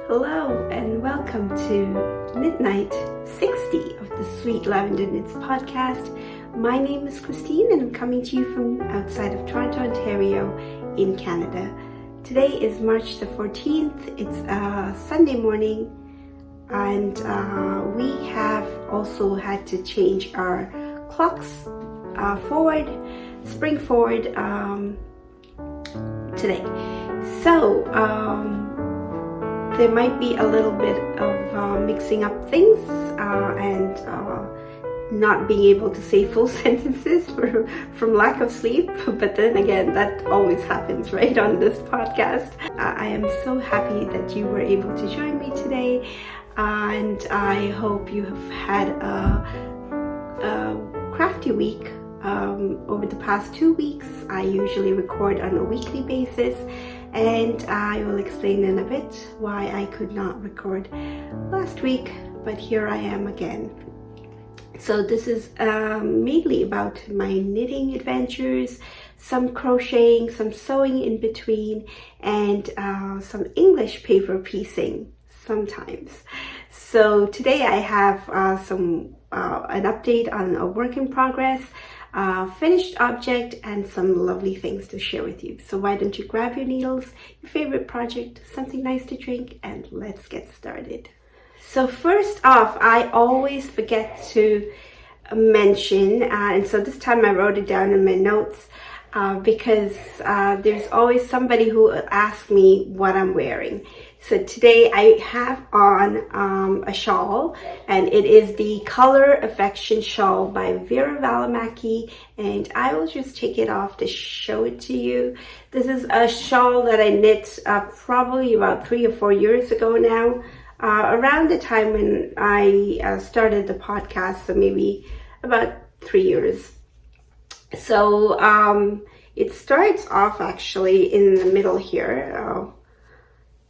Hello and welcome to Knit Night 60 of the Sweet Lavender Knits podcast. My name is Christine and I'm coming to you from outside of Toronto, Ontario in Canada. Today is March the 14th. It's a Sunday morning and we have also had to change our clocks spring forward today. So there might be a little bit of mixing up things and not being able to say full sentences from lack of sleep, but then again, that always happens right on this podcast. I am so happy that you were able to join me today, and I hope you have had a crafty week. Over the past 2 weeks, I usually record on a weekly basis, and I will explain in a bit why I could not record last week, but here I am again. So this is mainly about my knitting adventures, some crocheting, some sewing in between, and some English paper piecing sometimes. So today I have an update on a work in progress, finished object, and some lovely things to share with you. So why don't you grab your needles, your favorite project, something nice to drink, and let's get started. So first off, I always forget to mention, and so this time I wrote it down in my notes because there's always somebody who asks me what I'm wearing. So today I have on a shawl, and it is the Color Affection Shawl by Veera Valimaki, and I will just take it off to show it to you. This is a shawl that I knit probably about 3 or 4 years ago now, around the time when I started the podcast, so maybe about 3 years. So it starts off actually in the middle here,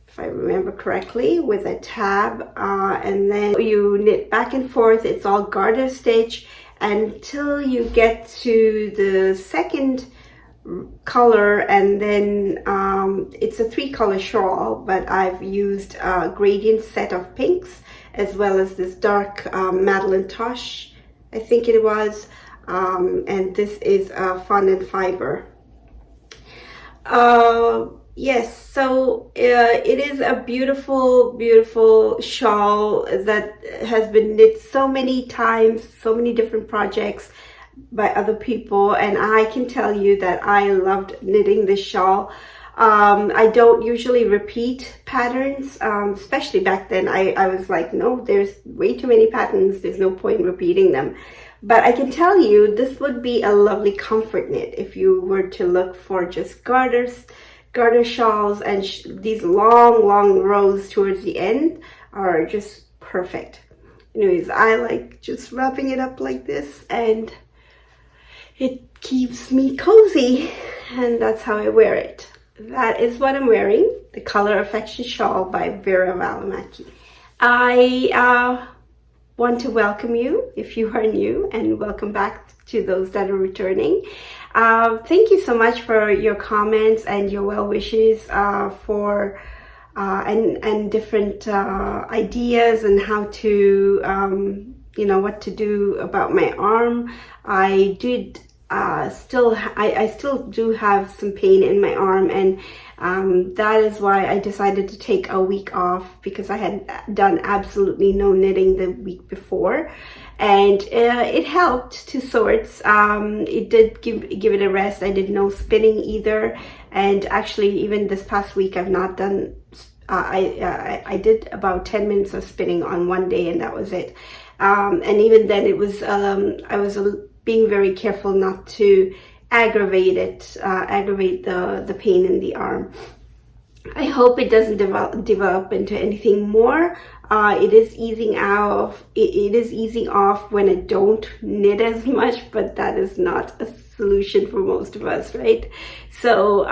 if I remember correctly, with a tab, and then you knit back and forth. It's all garter stitch until you get to the second color, and then it's a 3-color shawl, but I've used a gradient set of pinks as well as this dark Madeleine Tosh, I think it was, and this is fondant fiber. Yes, so it is a beautiful shawl that has been knit so many times, so many different projects by other people, and I can tell you that I loved knitting this shawl. I don't usually repeat patterns, especially back then. I was like, no, there's way too many patterns, there's no point in repeating them. But I can tell you this would be a lovely comfort knit if you were to look for just garter shawls, and these long rows towards the end are just perfect. Anyways, I like just wrapping it up like this, and it keeps me cozy, and that's how I wear it. That is what I'm wearing, the Color Affection Shawl by Veera Valimaki. I want to welcome you if you are new, and welcome back to those that are returning. Thank you so much for your comments and your well wishes for and different ideas and how to what to do about my arm. I still do have some pain in my arm, and that is why I decided to take a week off, because I had done absolutely no knitting the week before, and it helped to sorts. It did give it a rest. I did no spinning either, and actually even this past week I've not done. I did about 10 minutes of spinning on one day, and that was it. And even then, it was I was being very careful not to aggravate the pain in the arm. I hope it doesn't develop into anything more. It is easing off. It is easing off when I don't knit as much, but that is not a solution for most of us, right? So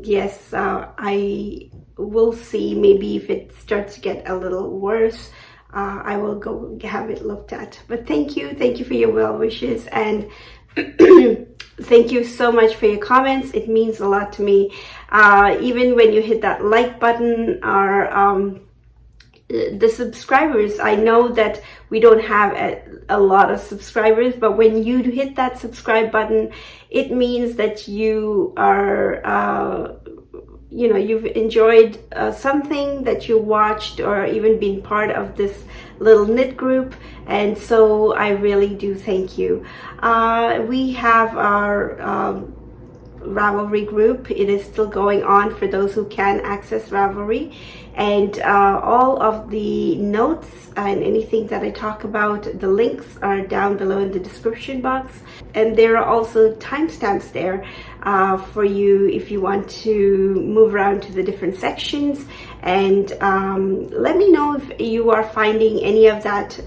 yes, I will see. Maybe if it starts to get a little worse, I will go have it looked at. But thank you for your well wishes, and thank you so much for your comments. It means a lot to me. Even when you hit that like button or the subscribers. I know that we don't have a lot of subscribers, but when you hit that subscribe button, it means that you are you know, you've enjoyed something that you watched, or even been part of this little knit group, and so I really do thank you. We have our Ravelry group. It is still going on for those who can access Ravelry, and all of the notes and anything that I talk about, the links are down below in the description box, and there are also timestamps there for you if you want to move around to the different sections. And let me know if you are finding any of that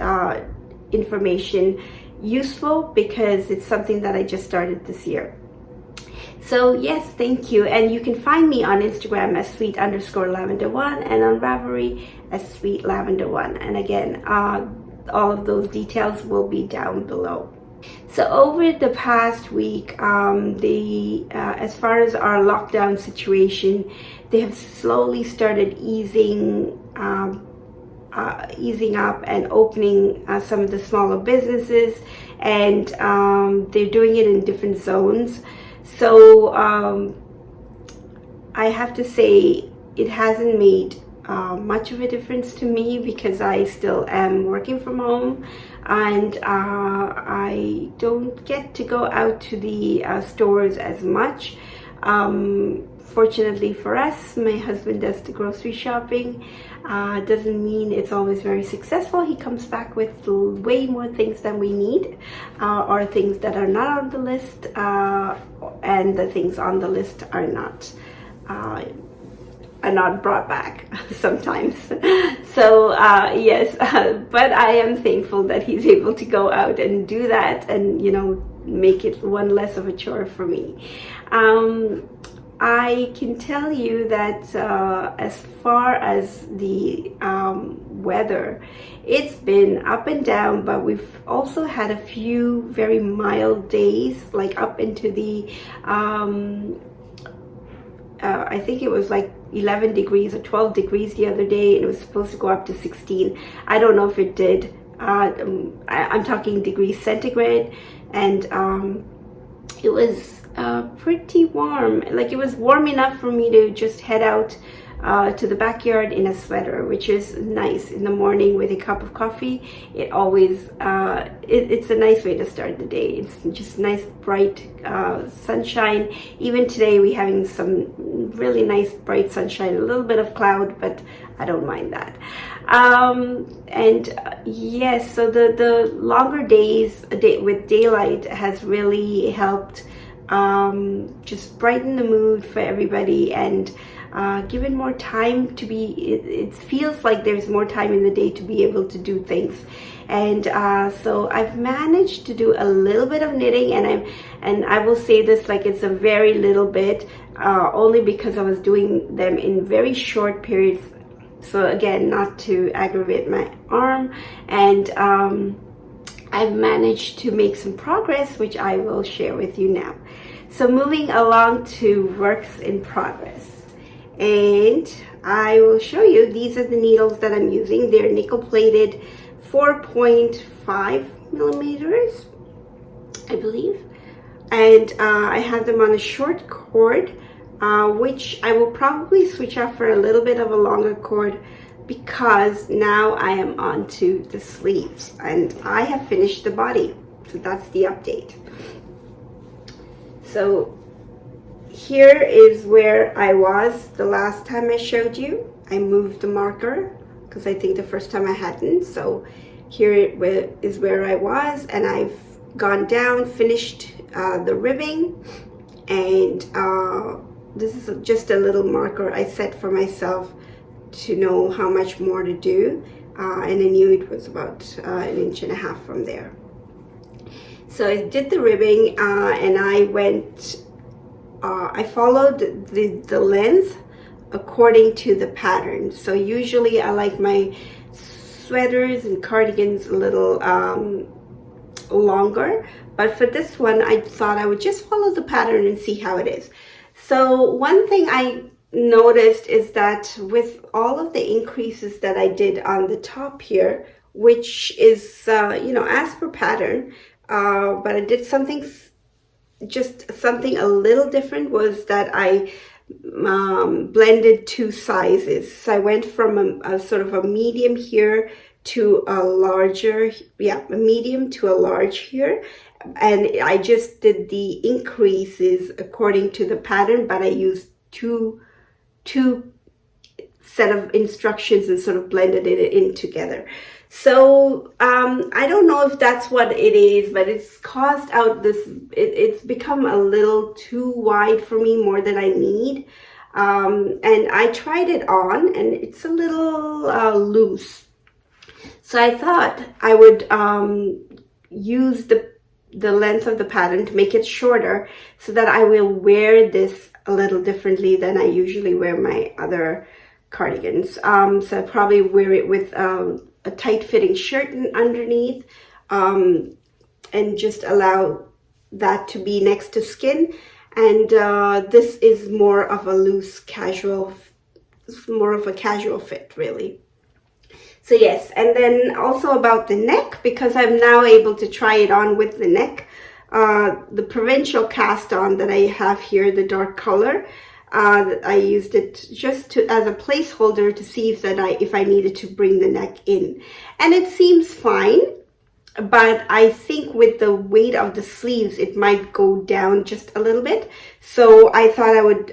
information useful, because it's something that I just started this year. So yes, thank you. And you can find me on Instagram as sweet_lavender1 and on Ravelry as sweetlavender1. And again, all of those details will be down below. So over the past week, as far as our lockdown situation, they have slowly started easing up and opening some of the smaller businesses, and they're doing it in different zones. So I have to say it hasn't made much of a difference to me, because I still am working from home, and I don't get to go out to the stores as much. Fortunately for us, my husband does the grocery shopping. Doesn't mean it's always very successful. He comes back with way more things than we need, or things that are not on the list, and the things on the list are not brought back sometimes. So yes, but I am thankful that he's able to go out and do that, and you know, make it one less of a chore for me. I can tell you that as far as the weather, it's been up and down, but we've also had a few very mild days, like up into the I think it was like 11 degrees or 12 degrees the other day, and it was supposed to go up to 16. I don't know if it did. I'm talking degrees centigrade, and it was pretty warm. Like, it was warm enough for me to just head out to the backyard in a sweater, which is nice in the morning with a cup of coffee. It always it's a nice way to start the day. It's just nice bright sunshine. Even today we're having some really nice bright sunshine, a little bit of cloud, but I don't mind that. Yes, so the longer days with daylight has really helped just brighten the mood for everybody, and given more time to be, it feels like there's more time in the day to be able to do things. And so I've managed to do a little bit of knitting, and I will say this, like, it's a very little bit, only because I was doing them in very short periods, so again, not to aggravate my arm. And I've managed to make some progress, which I will share with you now. So moving along to works in progress, and I will show you, these are the needles that I'm using. They're nickel plated 4.5 millimeters, I believe, and I have them on a short cord, which I will probably switch off for a little bit of a longer cord, because now I am on to the sleeves, and I have finished the body. So that's the update. So here is where I was the last time I showed you. I moved the marker because I think the first time I hadn't. So here is where I was, and I've gone down, finished the ribbing, and this is just a little marker I set for myself to know how much more to do, and I knew it was about 1.5 inches from there. So I did the ribbing, and I followed the length according to the pattern. So usually I like my sweaters and cardigans a little longer, but for this one I thought I would just follow the pattern and see how it is. So one thing I noticed is that with all of the increases that I did on the top here, which is, you know, as per pattern, but I did something, just something a little different, was that I blended two sizes. So I went from a sort of a medium here to a larger, yeah, a medium to a large here. And I just did the increases according to the pattern, but I used two set of instructions and sort of blended it in together. So I don't know if that's what it is, but it's caused out this, it's become a little too wide for me, more than I need. And I tried it on and it's a little loose. So I thought I would use the length of the pattern to make it shorter, so that I will wear this a little differently than I usually wear my other cardigans. So I probably wear it with a tight fitting shirt underneath, and just allow that to be next to skin. And this is more of a loose casual, more of a casual fit really. So yes, and then also about the neck, because I'm now able to try it on with the neck, the provincial cast on that I have here, the dark color, I used it just as a placeholder to see if I needed to bring the neck in, and it seems fine. But I think with the weight of the sleeves, it might go down just a little bit. So I thought I would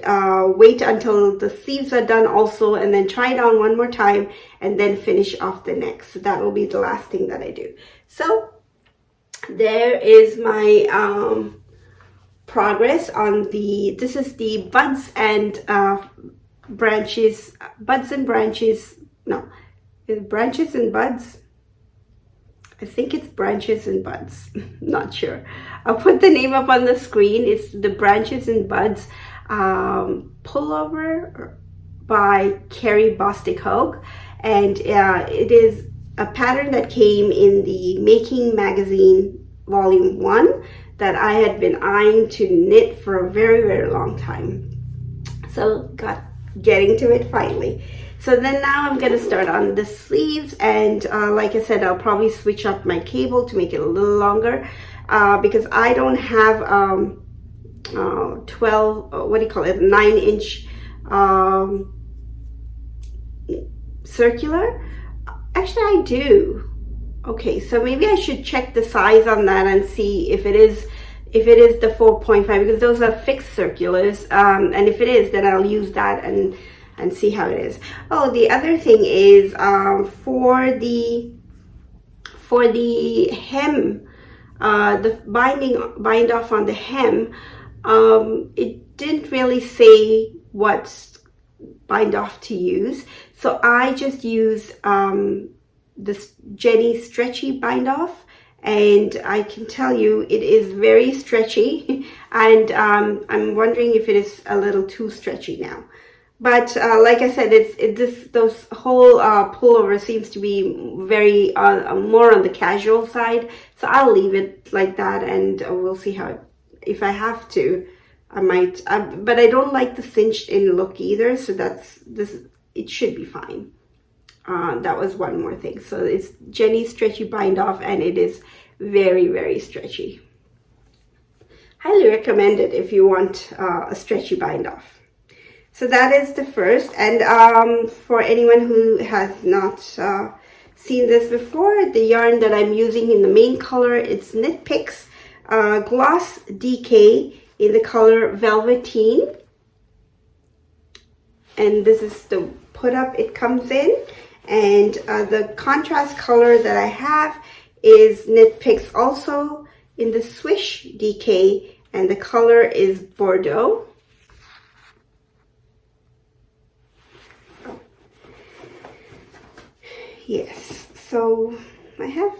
wait until the sleeves are done also, and then try it on one more time, and then finish off the neck. So that will be the last thing that I do. So there is my progress on this is the buds and branches, no, branches and buds. I think it's branches and buds, not sure. I'll put the name up on the screen. It's the branches and buds pullover by Carrie, Bostick, Hoge. And it is a pattern that came in the Making Magazine Volume 1 that I had been eyeing to knit for a very, very long time. So getting to it finally. So then now I'm going to start on the sleeves, and like I said, I'll probably switch up my cable to make it a little longer, because I don't have 9-inch circular. Actually, I do. Okay, so maybe I should check the size on that and see if it is the 4.5, because those are fixed circulars, and if it is, then I'll use that and see how it is. Oh, the other thing is for the hem, the bind off on the hem, it didn't really say what bind off to use, so I just use this Jenny stretchy bind off, and I can tell you it is very stretchy, and I'm wondering if it is a little too stretchy now. But like I said, those whole pullover seems to be very more on the casual side, so I'll leave it like that, and we'll see how if I have to, I might. But I don't like the cinched in look either, so it should be fine. That was one more thing. So it's Jenny stretchy bind off, and it is very, very stretchy. Highly recommend it if you want a stretchy bind off. So that is the first, and for anyone who has not seen this before, the yarn that I'm using in the main color, it's Knitpicks Gloss DK in the color Velveteen, and this is the put up it comes in, and the contrast color that I have is Knitpicks also in the Swish DK, and the color is Bordeaux. Yes, so I have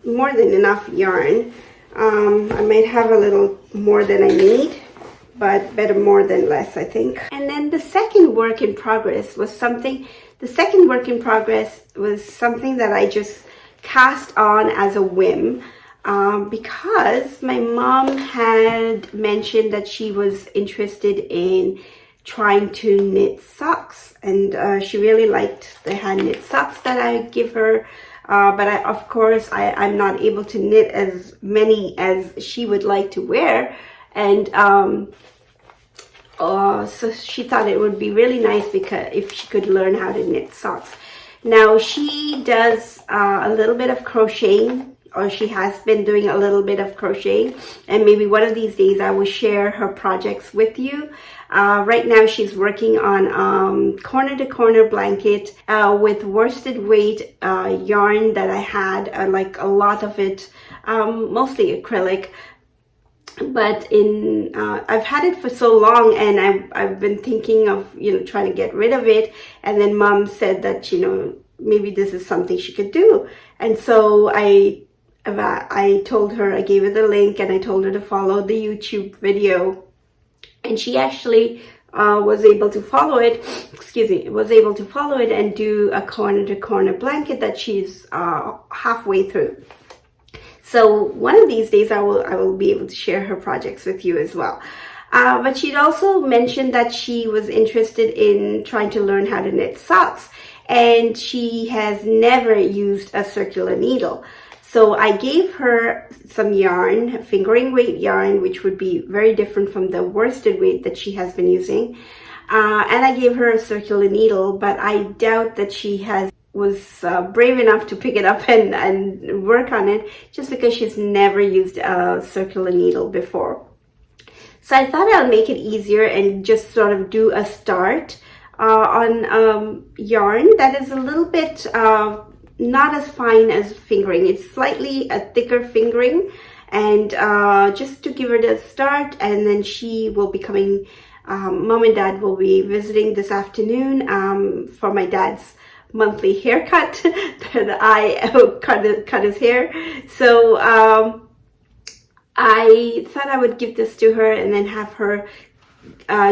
more than enough yarn. I might have a little more than I need, but better more than less, I think. And then the second work in progress was something that I just cast on as a whim, because my mom had mentioned that she was interested in trying to knit socks, and she really liked the hand knit socks that I give her. But of course, I'm not able to knit as many as she would like to wear, and so she thought it would be really nice because if she could learn how to knit socks. Now she does a little bit of crocheting, or she has been doing a little bit of crocheting, and maybe one of these days I will share her projects with you. Right now she's working on corner to corner blanket with worsted weight yarn that I had, like a lot of it, mostly acrylic. But I've had it for so long, and I've been thinking of, trying to get rid of it. And then Mom said that, maybe this is something she could do. And so I told her, I gave her the link, and I told her to follow the YouTube video. And she actually was able to follow it, and do a corner to corner blanket that she's halfway through. So one of these days I will be able to share her projects with you as well. But she'd also mentioned that she was interested in trying to learn how to knit socks, and she has never used a circular needle. So I gave her some yarn, fingering weight yarn, which would be very different from the worsted weight that she has been using. And I gave her a circular needle, but I doubt that she was brave enough to pick it up and work on it, just because she's never used a circular needle before. So I thought I'll make it easier and just sort of do a start on yarn that is a little bit not as fine as fingering. It's slightly a thicker fingering, and just to give her the start. And then she will be coming, Mom and Dad will be visiting this afternoon for my dad's monthly haircut that I cut his hair. So I thought I would give this to her and then have her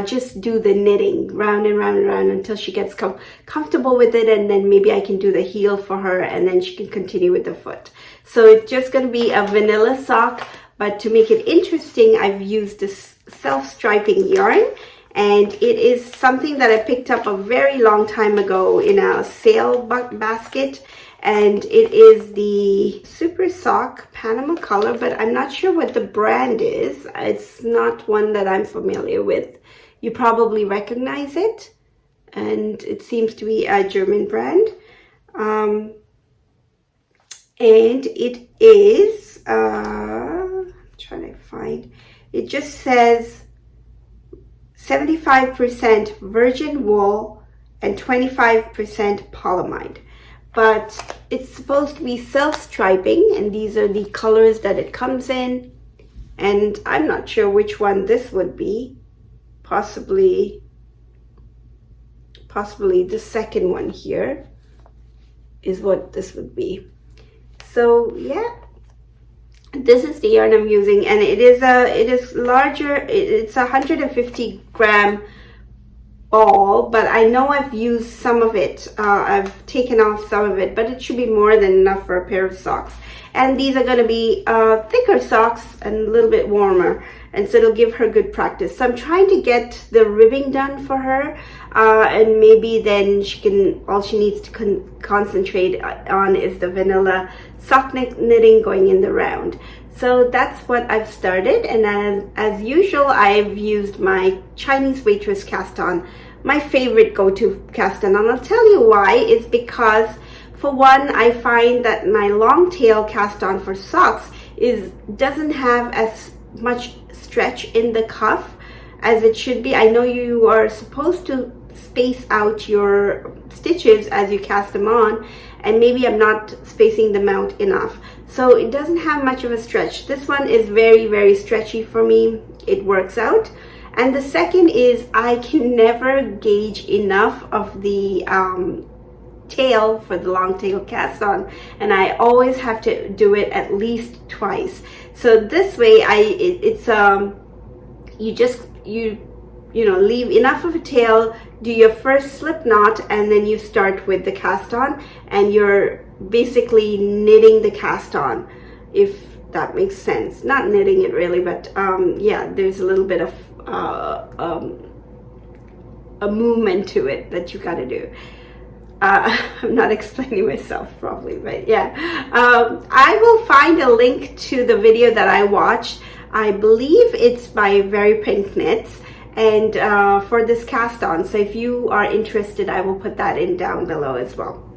just do the knitting round and round and round until she gets comfortable with it, and then maybe I can do the heel for her, and then she can continue with the foot. So it's just going to be a vanilla sock, but to make it interesting, I've used this self-striping yarn. And it is something that I picked up a very long time ago in a sale basket. And it is the Supersocke Panama-Colour, but I'm not sure what the brand is. It's not one that I'm familiar with. You probably recognize it. And it seems to be a German brand. And it is, I'm trying to find, it just says 75% virgin wool and 25% polyamide, but it's supposed to be self-striping, and these are the colors that it comes in, and I'm not sure which one this would be. Possibly the second one here is what this would be. So yeah, this is the yarn I'm using, and it is larger. It's a 150 gram ball, but I know I've used some of it. I've taken off some of it, but it should be more than enough for a pair of socks. And these are going to be thicker socks and a little bit warmer, and so it'll give her good practice. So I'm trying to get the ribbing done for her, and maybe then all she needs to concentrate on is the vanilla sock knitting going in the round. So that's what I've started, and as usual, I've used my Chinese waitress cast on, my favorite go-to cast on, and I'll tell you why. Is because, for one, I find that my long tail cast on for socks doesn't have as much stretch in the cuff as it should be. I know you are supposed to space out your stitches as you cast them on, and maybe I'm not spacing them out enough, so it doesn't have much of a stretch. This one is very, very stretchy for me. It works out. And the second is I can never gauge enough of the tail for the long tail cast on, and I always have to do it at least twice. So this way you know, leave enough of a tail, do your first slip knot, and then you start with the cast on, and you're basically knitting the cast on, if that makes sense. Not knitting it really, but yeah, there's a little bit of a movement to it that you got to do. I'm not explaining myself properly, but yeah. I will find a link to the video that I watched. I believe it's by Very Pink Knits, and for this cast on. So if you are interested, I will put that in down below as well.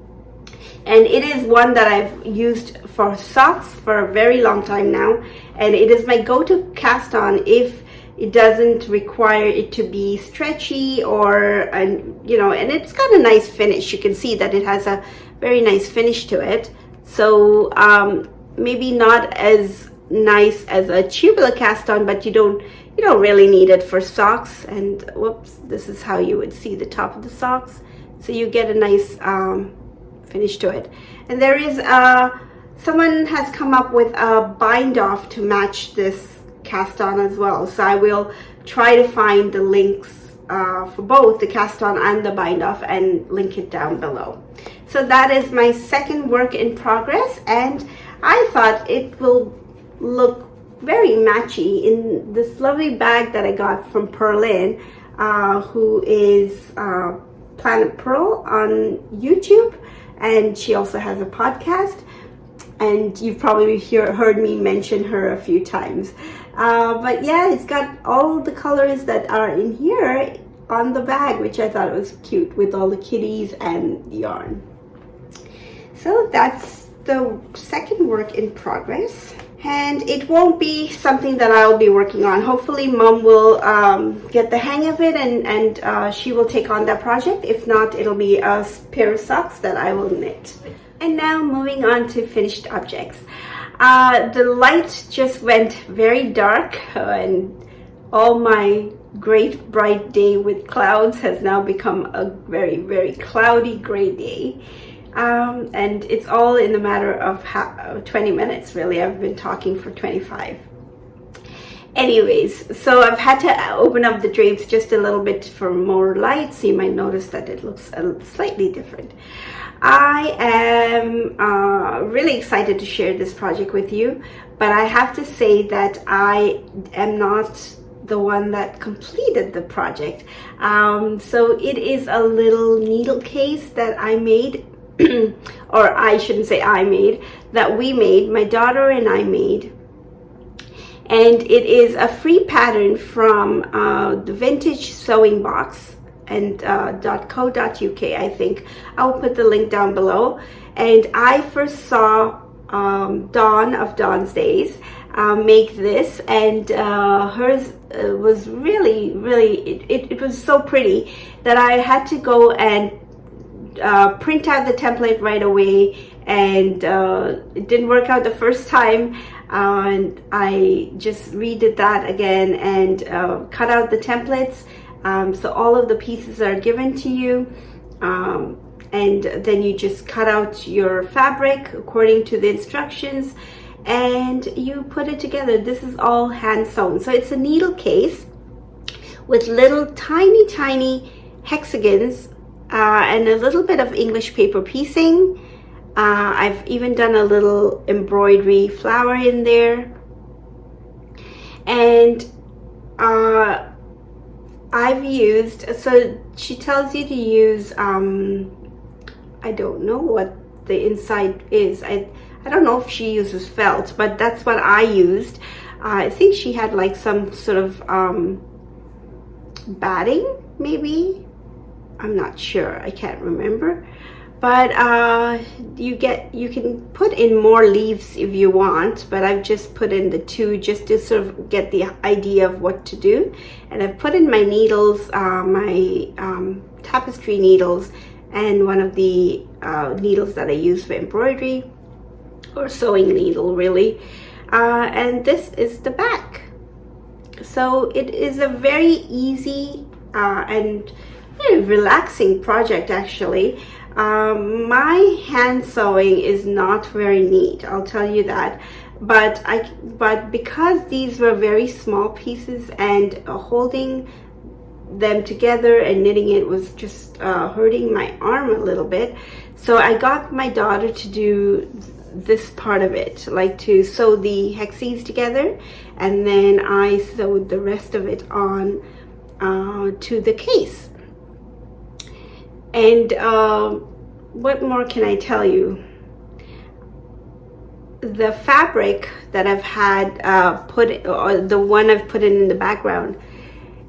And it is one that I've used for socks for a very long time now, and it is my go-to cast on if it doesn't require it to be stretchy, or, and you know, and it's got a nice finish. You can see that it has a very nice finish to it. So maybe not as nice as a tubular cast on, but you don't really need it for socks. And whoops, this is how you would see the top of the socks. So you get a nice finish to it. And there is someone has come up with a bind off to match this cast on as well. So I will try to find the links for both the cast on and the bind off and link it down below. So that is my second work in progress, and I thought it will look very matchy in this lovely bag that I got from Pearlin, who is Planet Pearl on YouTube, and she also has a podcast, and you've probably heard me mention her a few times. But yeah, it's got all the colors that are in here on the bag, which I thought was cute, with all the kitties and yarn. So that's the second work in progress, and it won't be something that I'll be working on. Hopefully Mom will get the hang of it, and she will take on that project. If not, it'll be a pair of socks that I will knit. And now moving on to finished objects. The light just went very dark, and all my great bright day with clouds has now become a very, very cloudy gray day. And it's all in a matter of 20 minutes, really. I've been talking for 25. Anyways, so I've had to open up the drapes just a little bit for more light, so you might notice that it looks slightly different. I am really excited to share this project with you, but I have to say that I am not the one that completed the project. So it is a little needle case that I made, or I shouldn't say I made, that we made, my daughter and I made. And it is a free pattern from the Vintage Sewing Box and .co.uk, I think. I will put the link down below. And I first saw Dawn of Dawn's Days make this, and hers was really, it was so pretty that I had to go and print out the template right away, and it didn't work out the first time, and I just redid that again and cut out the templates. So all of the pieces are given to you, and then you just cut out your fabric according to the instructions and you put it together. This is all hand sewn. So it's a needle case with little tiny hexagons and a little bit of English paper piecing. I've even done a little embroidery flower in there, and I've used, so she tells you to use, I don't know what the inside is. I don't know if she uses felt, but that's what I used. I think she had like some sort of batting, maybe. I'm not sure, I can't remember. But you can put in more leaves if you want, but I've just put in the 2 just to sort of get the idea of what to do. And I've put in my needles, my tapestry needles, and one of the needles that I use for embroidery, or sewing needle really. And this is the back. So it is a very easy and very relaxing project actually. My hand sewing is not very neat, I'll tell you that, but because these were very small pieces and holding them together and knitting it was just hurting my arm a little bit, so I got my daughter to do this part of it, like to sew the hexes together, and then I sewed the rest of it on to the case. And what more can I tell you? The fabric that I've had or the one I've put in the background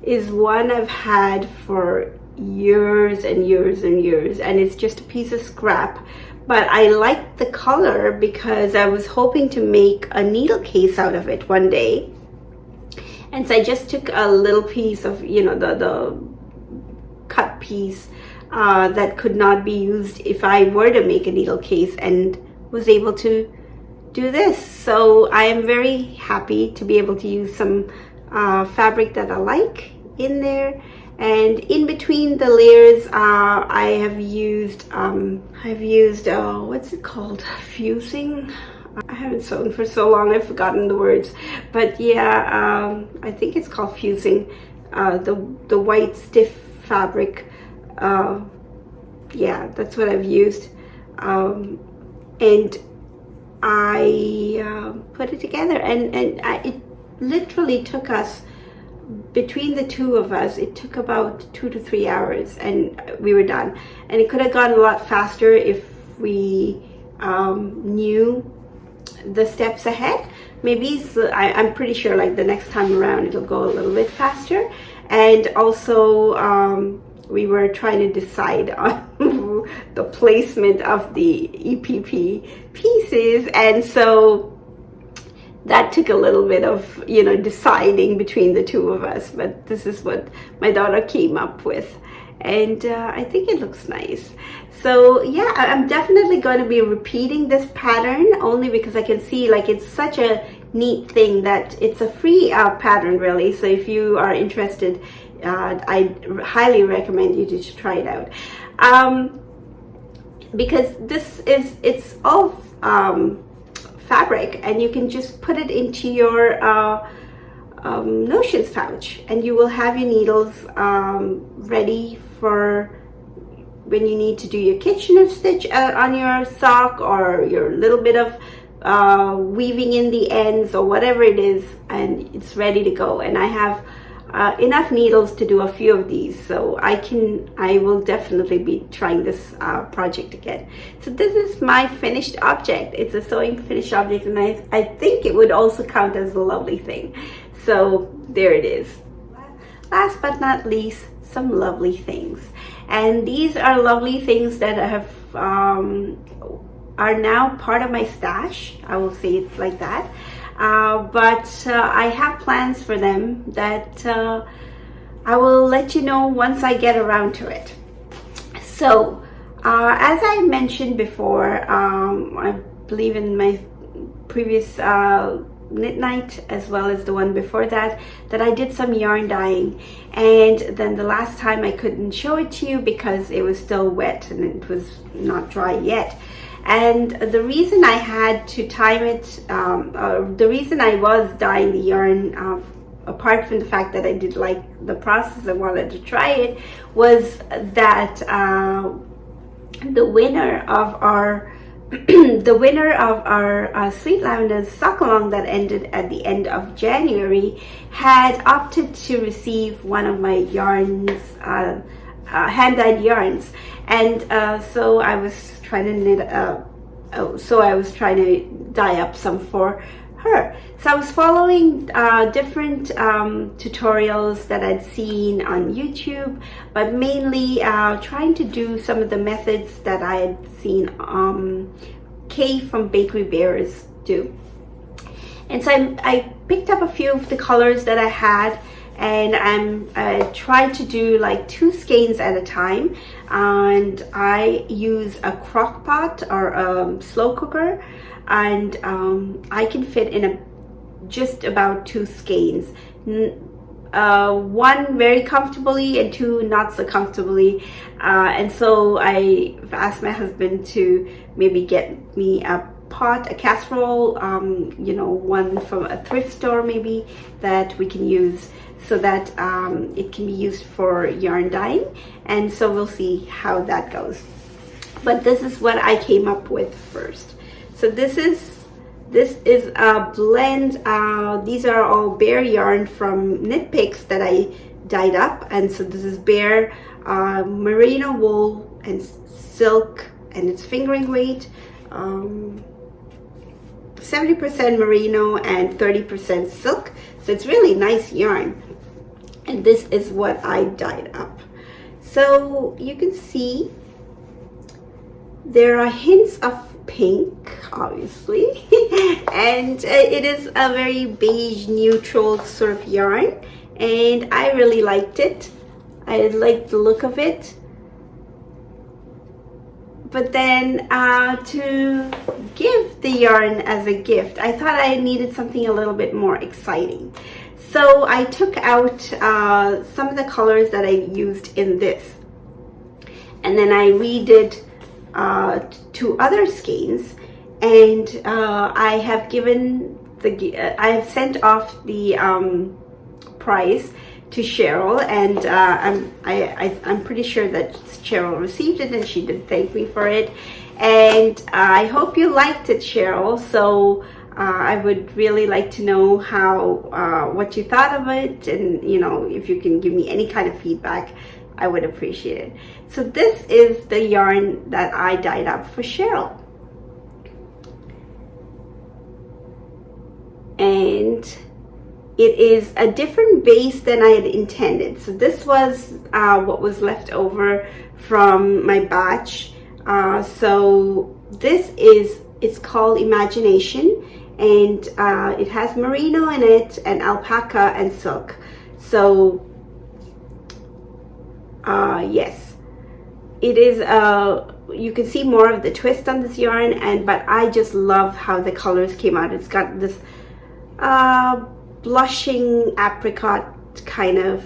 is one I've had for years and years and years, and it's just a piece of scrap, but I liked the color because I was hoping to make a needle case out of it one day. And so I just took a little piece of, you know, the cut piece that could not be used if I were to make a needle case, and was able to do this. So I am very happy to be able to use some fabric that I like in there. And in between the layers, I have used what's it called, fusing. I haven't sewn for so long, I've forgotten the words, but yeah, I think it's called fusing, the white stiff fabric. Yeah, that's what I've used, and I put it together, and it literally took us, between the two of us, it took about 2 to 3 hours, and we were done. And it could have gone a lot faster if we knew the steps ahead. Maybe I'm pretty sure like the next time around it'll go a little bit faster. And also we were trying to decide on the placement of the EPP pieces, and so that took a little bit of, you know, deciding between the two of us, but this is what my daughter came up with, and I think it looks nice. So yeah, I'm definitely going to be repeating this pattern, only because I can see like it's such a neat thing that it's a free pattern really. So if you are interested, I highly recommend you to try it out, because it's all fabric, and you can just put it into your notions pouch, and you will have your needles ready for when you need to do your kitchen stitch on your sock, or your little bit of weaving in the ends or whatever it is, and it's ready to go. And I have enough needles to do a few of these, so I will definitely be trying this project again. So this is my finished object. It's a sewing finished object, and I think it would also count as a lovely thing. So there it is. Last but not least, some lovely things, and these are lovely things that I have are now part of my stash. I will say it like that. But I have plans for them that I will let you know once I get around to it. So as I mentioned before, I believe in my previous knit night, as well as the one before that, that I did some yarn dyeing, and then the last time I couldn't show it to you because it was still wet and it was not dry yet. And the reason I had to time it, the reason I was dyeing the yarn, apart from the fact that I did like the process and wanted to try it, was that the winner of our Sweet Lavender's sock along that ended at the end of January had opted to receive one of my yarns, hand-dyed yarns, and so I was trying to knit so I was trying to dye up some for her. So I was following different tutorials that I'd seen on YouTube, but mainly trying to do some of the methods that I had seen Kay from Bakery Bears do. And so I picked up a few of the colors that I had, and I tried to do like 2 skeins at a time, and I use a crock pot or a slow cooker, and I can fit in just about 2 skeins, 1 very comfortably and 2 not so comfortably, and so I asked my husband to maybe get me a pot, a casserole, you know, one from a thrift store maybe, that we can use so that it can be used for yarn dyeing. And so we'll see how that goes, but this is what I came up with first. So this is a blend. These are all bare yarn from Knitpicks that I dyed up, and so this is bare merino wool and silk, and it's fingering weight, 70% merino and 30% silk. So it's really nice yarn. And this is what I dyed up. So you can see there are hints of pink, obviously, and it is a very beige neutral sort of yarn, and I really liked it. I liked the look of it. But then to give the yarn as a gift, I thought I needed something a little bit more exciting. So I took out some of the colors that I used in this, and then I redid 2 other skeins, and I have given I have sent off the prize to Cheryl, and I'm pretty sure that Cheryl received it, and she did thank me for it. And I hope you liked it, Cheryl. So I would really like to know what you thought of it, and if you can give me any kind of feedback, I would appreciate it. So this is the yarn that I dyed up for Cheryl, and it is a different base than I had intended. So this was what was left over from my batch. So this it's called Imagination, and it has merino in it, and alpaca and silk. So yes, it is you can see more of the twist on this yarn, but I just love how the colors came out. It's got this blushing apricot kind of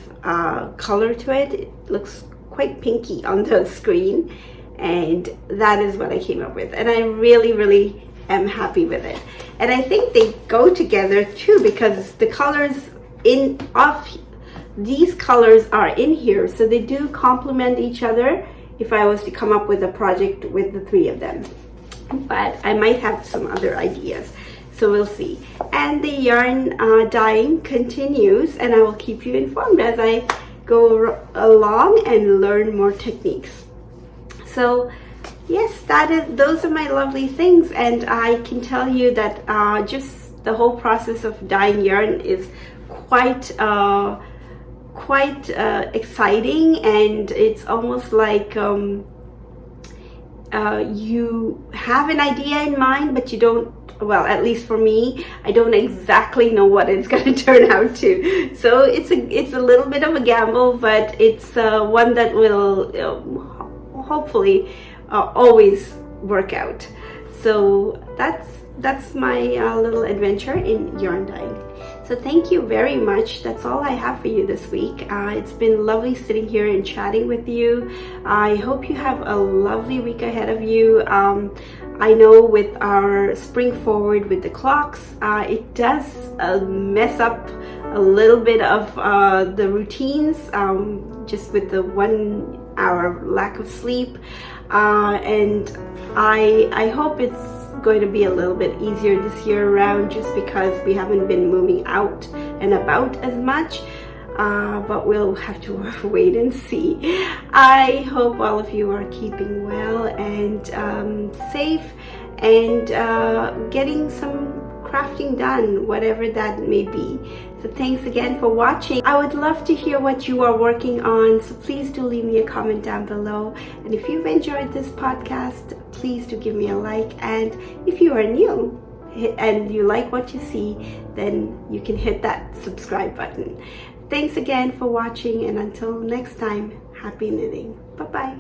color to it. It looks quite pinky on the screen, and that is what I came up with, and I really am happy with it. And I think they go together too, because the colors these colors are in here, so they do complement each other if I was to come up with a project with the 3 of them. But I might have some other ideas, so we'll see. And the yarn dyeing continues, and I will keep you informed as I go along and learn more techniques. So yes, those are my lovely things, and I can tell you that just the whole process of dyeing yarn is quite exciting, and it's almost like you have an idea in mind, but you don't, well, at least for me, I don't exactly know what it's going to turn out to. So it's a little bit of a gamble, but it's one that will hopefully always work out. So that's my little adventure in yarn dyeing. So thank you very much. That's all I have for you this week. It's been lovely sitting here and chatting with you. I hope you have a lovely week ahead of you. I know with our spring forward with the clocks, it does mess up a little bit of the routines, just with the 1 hour lack of sleep. And I hope it's going to be a little bit easier this year around, just because we haven't been moving out and about as much, but we'll have to wait and see. I hope all of you are keeping well and safe, and getting some crafting done, whatever that may be. So thanks again for watching. I would love to hear what you are working on, so please do leave me a comment down below. And if you've enjoyed this podcast, please do give me a like. And if you are new and you like what you see, then you can hit that subscribe button. Thanks again for watching, and until next time, happy knitting. Bye-bye.